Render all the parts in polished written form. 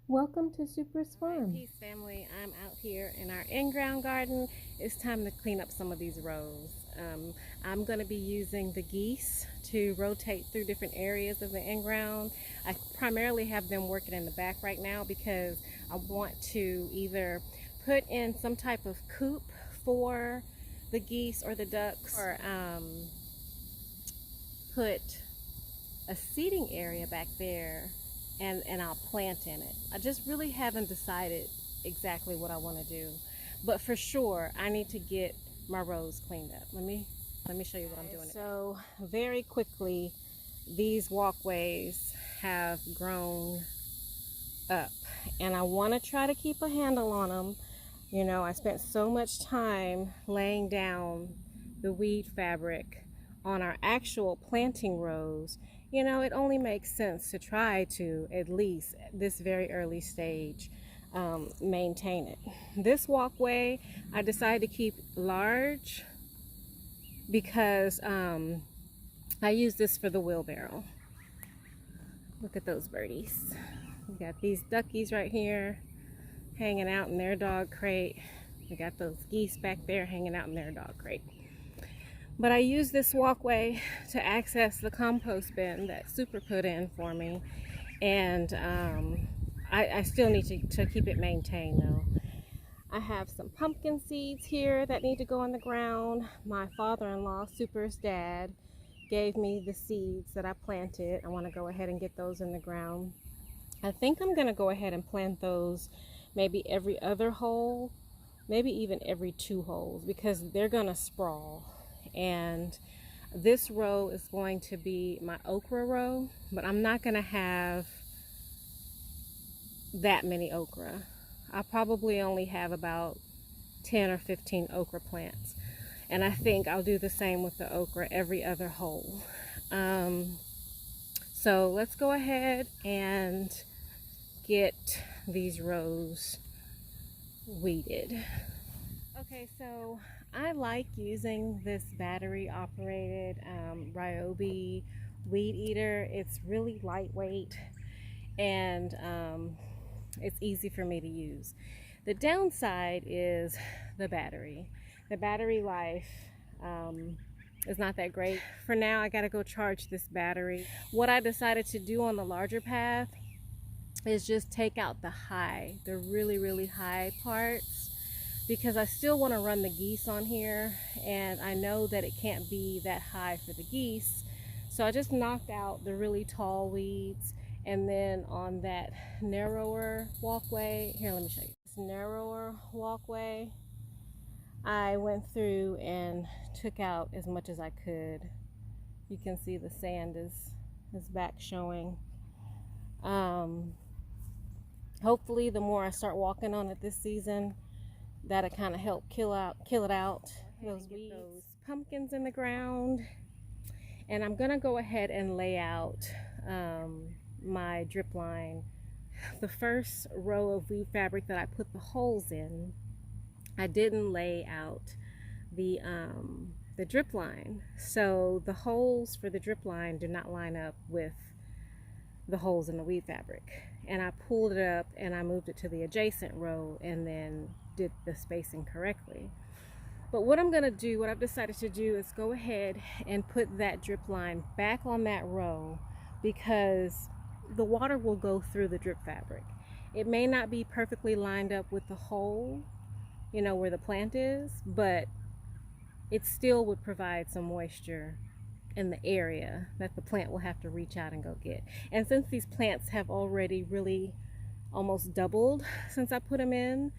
Welcome to supersfarm. Peace family, I'm out here in our in-ground garden. It's time to clean up some of these rows. I'm going to be using the geese to rotate through different areas of the in-ground. I primarily have them working in the back right now because I want to either put in some type of coop for the geese or the ducks, or put a seating area back there and I'll plant in it. I just really haven't decided exactly what I want to do, but for sure I need to get my rows cleaned up. Let me show you what I'm doing. So very quickly these walkways have grown up and I want to try to keep a handle on them. You know, I spent so much time laying down the weed fabric on our actual planting rows. You know, it only makes sense to try to, at least this very early stage, maintain it. This walkway I decided to keep large because I use this for the wheelbarrow. Look at those birdies. We got these duckies right here hanging out in their dog crate. We got those geese back there hanging out in their dog crate. But I use this walkway to access the compost bin that Super put in for me. And I still need to keep it maintained though. I have some pumpkin seeds here that need to go in the ground. My father-in-law, Super's dad, gave me the seeds that I planted. I want to go ahead and get those in the ground. I think I'm going to go ahead and plant those maybe every other hole, maybe even every 2 holes, because they're going to sprawl. And this row is going to be my okra row, but I'm not going to have that many okra. I probably only have about 10 or 15 okra plants, and I think I'll do the same with the okra every other hole. So let's go ahead and get these rows weeded. Okay, so I like using this battery operated Ryobi weed eater. It's really lightweight and it's easy for me to use. The downside is the battery. The battery life is not that great. For now, I gotta go charge this battery. What I decided to do on the larger path is just take out the really high parts, because I still want to run the geese on here, and I know that it can't be that high for the geese. So I just knocked out the really tall weeds, and then on that narrower walkway, here, let me show you. This narrower walkway, I went through and took out as much as I could. You can see the sand is back showing. Hopefully the more I start walking on it this season, that'll kind of help kill it out, those weeds. Those pumpkins in the ground. And I'm gonna go ahead and lay out my drip line. The first row of weed fabric that I put the holes in, I didn't lay out the drip line, so the holes for the drip line do not line up with the holes in the weed fabric. And I pulled it up and I moved it to the adjacent row and then did the spacing correctly. But what I'm gonna do, what I've decided to do, is go ahead and put that drip line back on that row, because the water will go through the drip fabric. It may not be perfectly lined up with the hole, you know, where the plant is, but it still would provide some moisture in the area that the plant will have to reach out and go get. And since these plants have already really almost doubled since I put them in,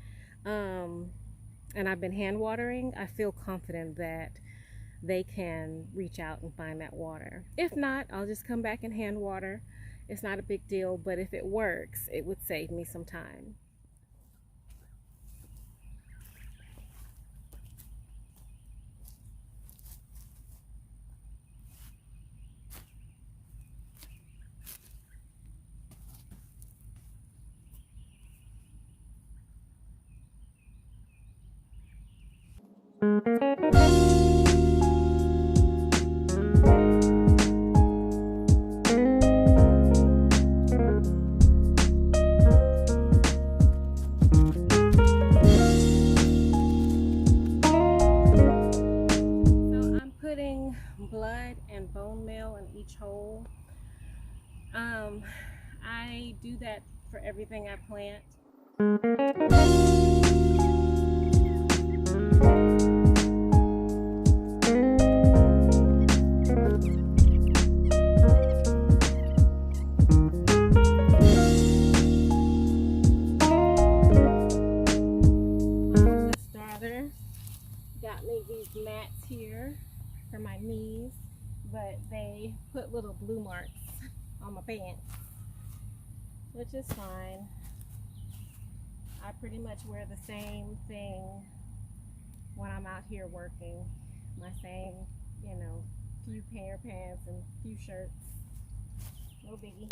and I've been hand watering, I feel confident that they can reach out and find that water. If not, I'll just come back and hand water. It's not a big deal, but if it works, it would save me some time. hole. I do that for everything I plant. Got me these mats here for my knees, but they put little blue marks on my pants, which is fine. I pretty much wear the same thing when I'm out here working. My same, you know, few pair of pants and few shirts. No biggie.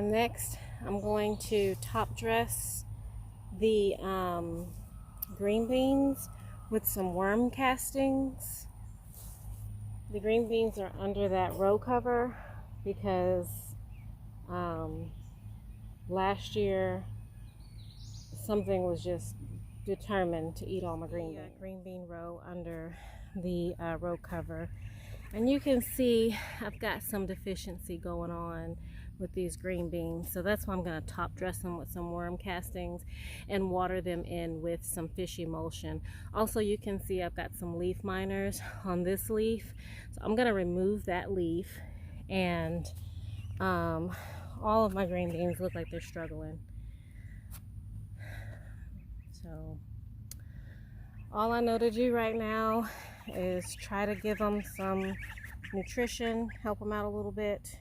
Next, I'm going to top dress the green beans with some worm castings. The green beans are under that row cover because last year something was just determined to eat all my green beans. Green bean row under the row cover, and you can see I've got some deficiency going on with these green beans, so that's why I'm going to top dress them with some worm castings and water them in with some fish emulsion. Also, you can see I've got some leaf miners on this leaf, so I'm going to remove that leaf, and all of my green beans look like they're struggling. So all I know to do right now is try to give them some nutrition, help them out a little bit,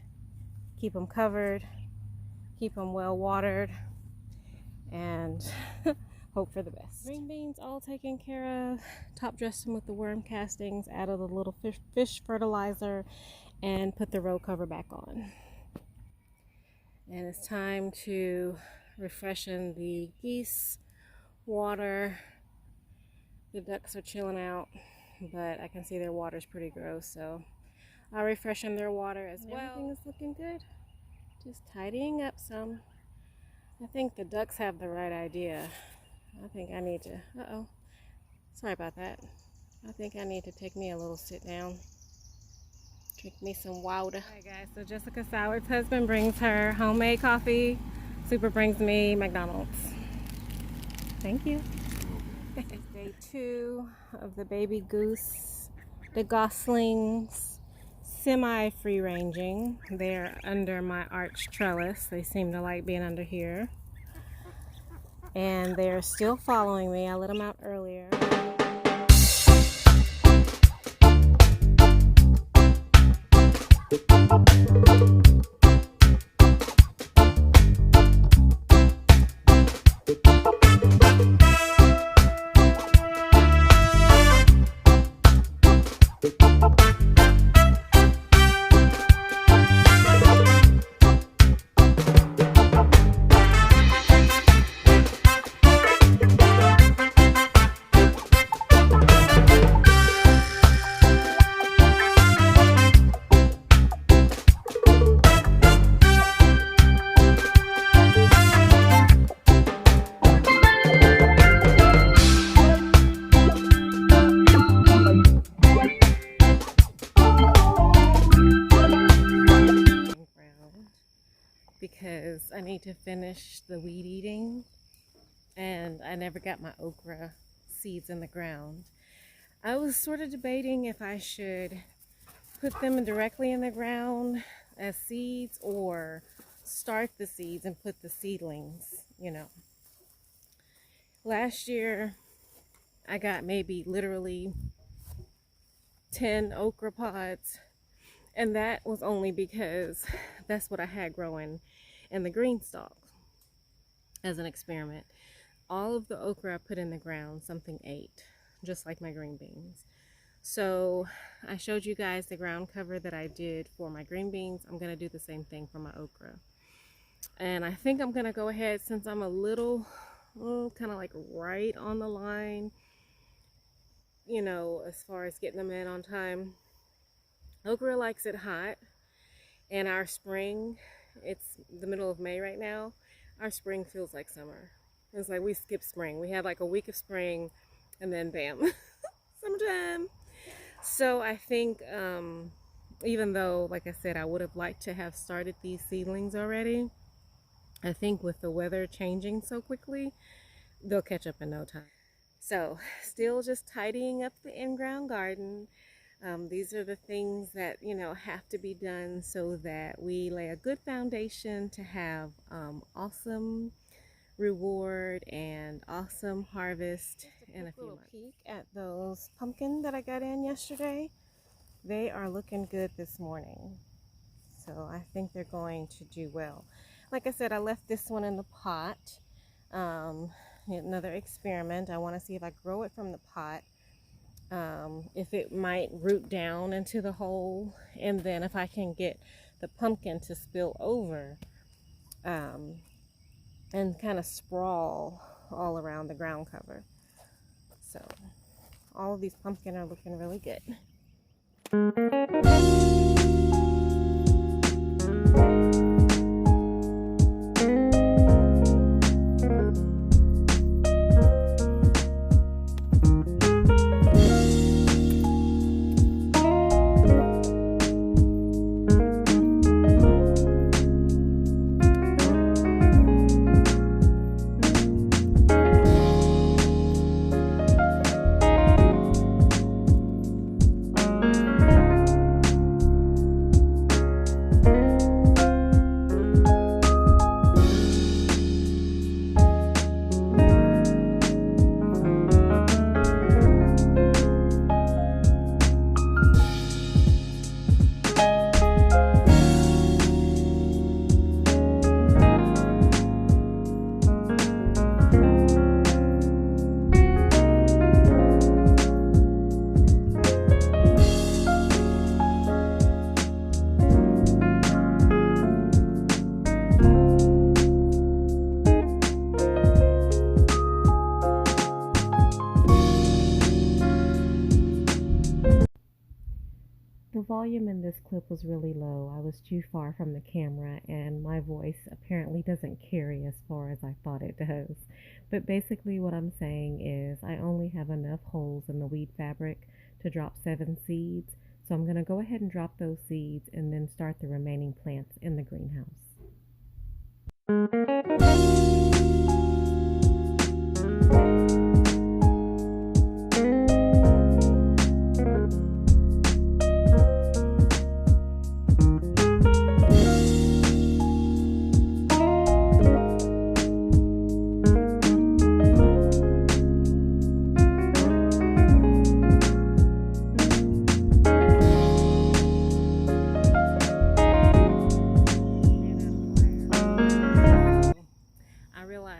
keep them covered, keep them well watered, and hope for the best. Green beans all taken care of. Top dress them with the worm castings, add a little fish fertilizer, and put the row cover back on. And it's time to refreshen the geese water. The ducks are chilling out, but I can see their water's pretty gross, so I'll refreshen their water as well. Everything is looking good. Just tidying up some. I think the ducks have the right idea. I think I need to, sorry about that. I think I need to take me a little sit down. Drink me some water. Alright guys, so Jessica Soward's husband brings her homemade coffee. Super brings me McDonald's. Thank you. Day 2 of the baby goose, the goslings. Semi-free ranging. They're under my arch trellis. They seem to like being under here. And they're still following me. I let them out earlier. Because I need to finish the weed eating, and I never got my okra seeds in the ground. I was sort of debating if I should put them directly in the ground as seeds or start the seeds and put the seedlings, you know. Last year I got maybe literally 10 okra pods, and that was only because that's what I had growing in the green stalk as an experiment. All of the okra I put in the ground, something ate, just like my green beans. So I showed you guys the ground cover that I did for my green beans. I'm going to do the same thing for my okra. And I think I'm going to go ahead, since I'm a little, kind of like right on the line, you know, as far as getting them in on time. Okra likes it hot, and our spring, it's the middle of May right now, our spring feels like summer. It's like we skip spring. We had like a week of spring, and then bam, summertime. So I think, even though, like I said, I would have liked to have started these seedlings already, I think with the weather changing so quickly, they'll catch up in no time. So still just tidying up the in-ground garden. These are the things that, you know, have to be done so that we lay a good foundation to have awesome reward and awesome harvest in a few months. Peek at those pumpkins that I got in yesterday. They are looking good this morning, so I think they're going to do well. Like I said, I left this one in the pot. Another experiment. I want to see if I grow it from the pot, if it might root down into the hole, and then if I can get the pumpkin to spill over and kind of sprawl all around the ground cover. So all of these pumpkins are looking really good. The volume in this clip was really low. I was too far from the camera, and my voice apparently doesn't carry as far as I thought it does. But basically what I'm saying is I only have enough holes in the weed fabric to drop 7 seeds. So I'm going to go ahead and drop those seeds and then start the remaining plants in the greenhouse.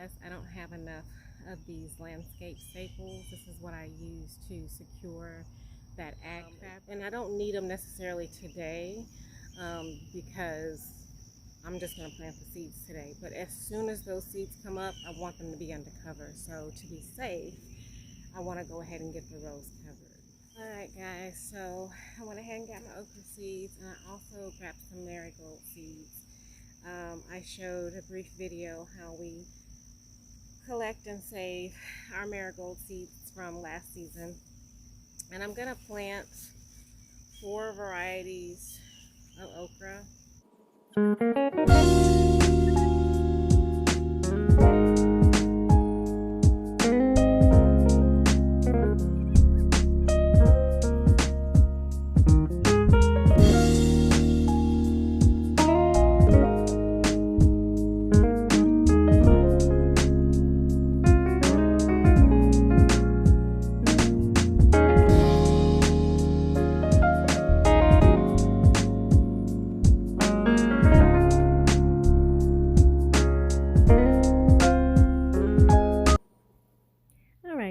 realized I don't have enough of these landscape staples. This is what I use to secure that ag fabric. And I don't need them necessarily today because I'm just going to plant the seeds today. But as soon as those seeds come up, I want them to be undercover. So to be safe, I want to go ahead and get the rows covered. Alright guys, so I went ahead and got my okra seeds, and I also grabbed some marigold seeds. I showed a brief video how we collect and save our marigold seeds from last season. And I'm going to plant 4 varieties of okra.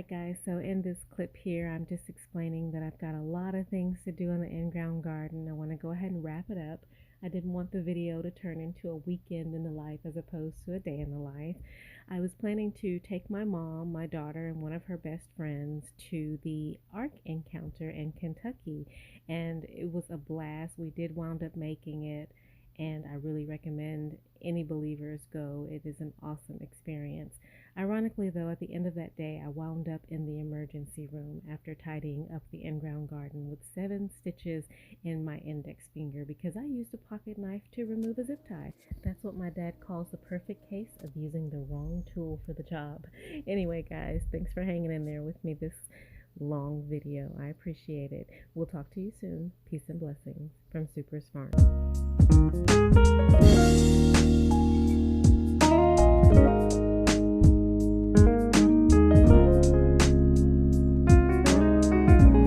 Guys, so in this clip here, I'm just explaining that I've got a lot of things to do in the in-ground garden. I want to go ahead and wrap it up. I didn't want the video to turn into a weekend in the life as opposed to a day in the life. I was planning to take my mom, my daughter, and one of her best friends to the Ark encounter in Kentucky, and it was a blast. We did wound up making it, and I really recommend any believers go. It is an awesome experience. Ironically, though, at the end of that day, I wound up in the emergency room after tidying up the in-ground garden with 7 stitches in my index finger because I used a pocket knife to remove a zip tie. That's what my dad calls the perfect case of using the wrong tool for the job. Anyway, guys, thanks for hanging in there with me this long video. I appreciate it. We'll talk to you soon. Peace and blessings from Supersfarm.